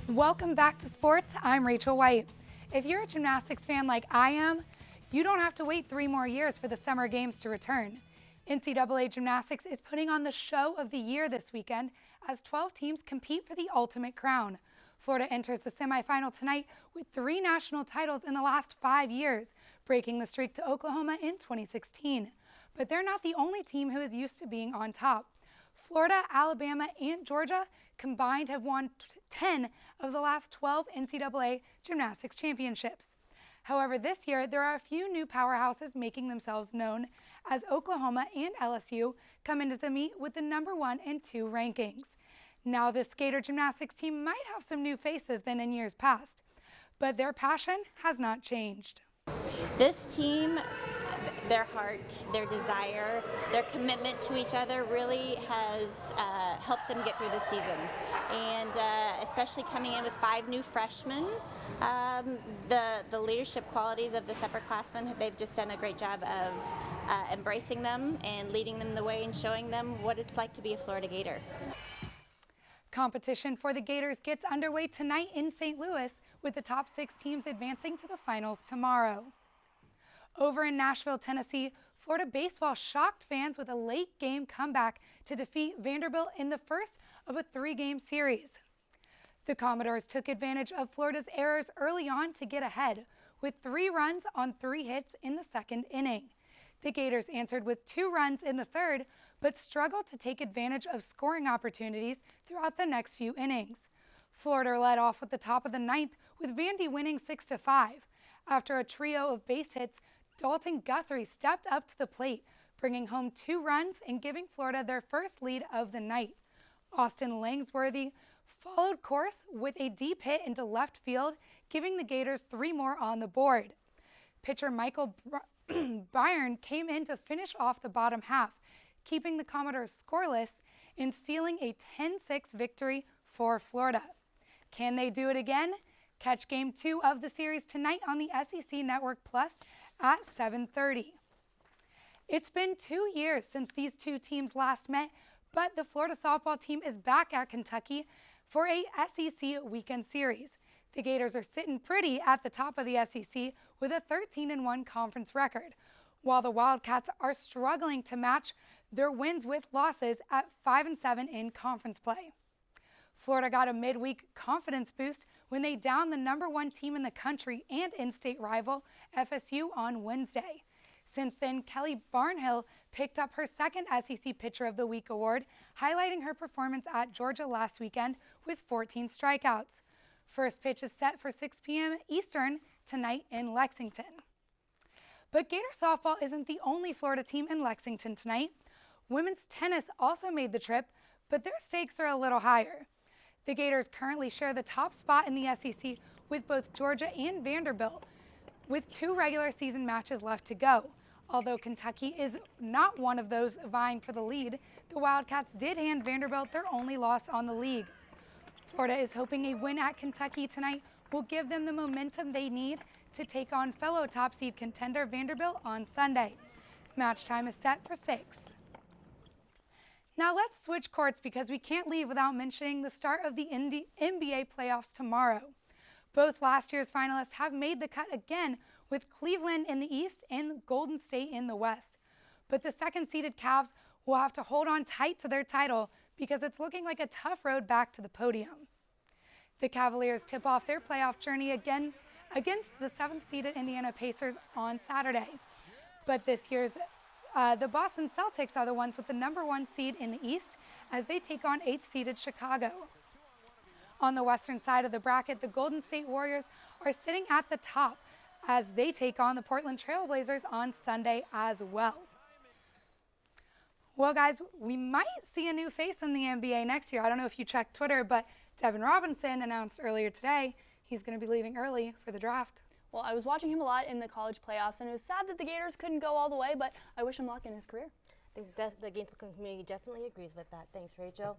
Welcome back to sports. I'm Rachel White. If you're a gymnastics fan like I am, you don't have to wait 3 more years for the Summer Games to return. NCAA Gymnastics is putting on the show of the year this weekend as 12 teams compete for the ultimate crown. Florida enters the semifinal tonight with 3 national titles in the last 5 years, breaking the streak to Oklahoma in 2016. But they're not the only team who is used to being on top. Florida, Alabama, and Georgia combined have won 10 of the last 12 NCAA gymnastics championships. However, this year there are a few new powerhouses making themselves known as Oklahoma and LSU come into the meet with the number 1 and 2 rankings. Now this skater gymnastics team might have some new faces than in years past, but their passion has not changed. This team, their heart, their desire, their commitment to each other really has helped them get through the season. And especially coming in with 5 new freshmen, the leadership qualities of the upperclassmen, they've just done a great job of embracing them and leading them the way and showing them what it's like to be a Florida Gator. Competition for the Gators gets underway tonight in St. Louis, with the top 6 teams advancing to the finals tomorrow. Over in Nashville, Tennessee, Florida baseball shocked fans with a late game comeback to defeat Vanderbilt in the first of a 3-game series. The Commodores took advantage of Florida's errors early on to get ahead, with 3 runs on 3 hits in the 2nd inning. The Gators answered with 2 runs in the 3rd, but struggled to take advantage of scoring opportunities throughout the next few innings. Florida led off at the top of the 9th, with Vandy winning 6-5. After a trio of base hits, Dalton Guthrie stepped up to the plate, bringing home 2 runs and giving Florida their first lead of the night. Austin Langsworthy followed course with a deep hit into left field, giving the Gators 3 more on the board. Pitcher Michael Byrne came in to finish off the bottom half, keeping the Commodores scoreless and sealing a 10-6 victory for Florida. Can they do it again? Catch Game 2 of the series tonight on the SEC Network Plus at 7:30. It's been 2 years since these 2 teams last met, but the Florida softball team is back at Kentucky for a SEC weekend series. The Gators are sitting pretty at the top of the SEC with a 13-1 conference record, while the Wildcats are struggling to match their wins with losses at 5-7 in conference play. Florida got a midweek confidence boost when they downed the number 1 team in the country and in-state rival FSU on Wednesday. Since then, Kelly Barnhill picked up her 2nd SEC Pitcher of the Week award, highlighting her performance at Georgia last weekend with 14 strikeouts. First pitch is set for 6 p.m. Eastern tonight in Lexington. But Gator softball isn't the only Florida team in Lexington tonight. Women's tennis also made the trip, but their stakes are a little higher. The Gators currently share the top spot in the SEC with both Georgia and Vanderbilt, with 2 regular season matches left to go. Although Kentucky is not one of those vying for the lead, the Wildcats did hand Vanderbilt their only loss on the league. Florida is hoping a win at Kentucky tonight will give them the momentum they need to take on fellow top seed contender Vanderbilt on Sunday. Match time is set for 6. Now let's switch courts because we can't leave without mentioning the start of the NBA playoffs tomorrow. Both last year's finalists have made the cut again, with Cleveland in the East and Golden State in the West. But the 2nd-seeded Cavs will have to hold on tight to their title because it's looking like a tough road back to the podium. The Cavaliers tip off their playoff journey again against the 7th-seeded Indiana Pacers on Saturday. But this year's the Boston Celtics are the ones with the number 1 seed in the East as they take on 8th-seeded Chicago. On the western side of the bracket, the Golden State Warriors are sitting at the top as they take on the Portland Trail Blazers on Sunday as well. Well, guys, we might see a new face in the NBA next year. I don't know if you checked Twitter, but Devin Robinson announced earlier today he's going to be leaving early for the draft. Well, I was watching him a lot in the college playoffs, and it was sad that the Gators couldn't go all the way, but I wish him luck in his career. I think the Gainesville community definitely agrees with that. Thanks, Rachel.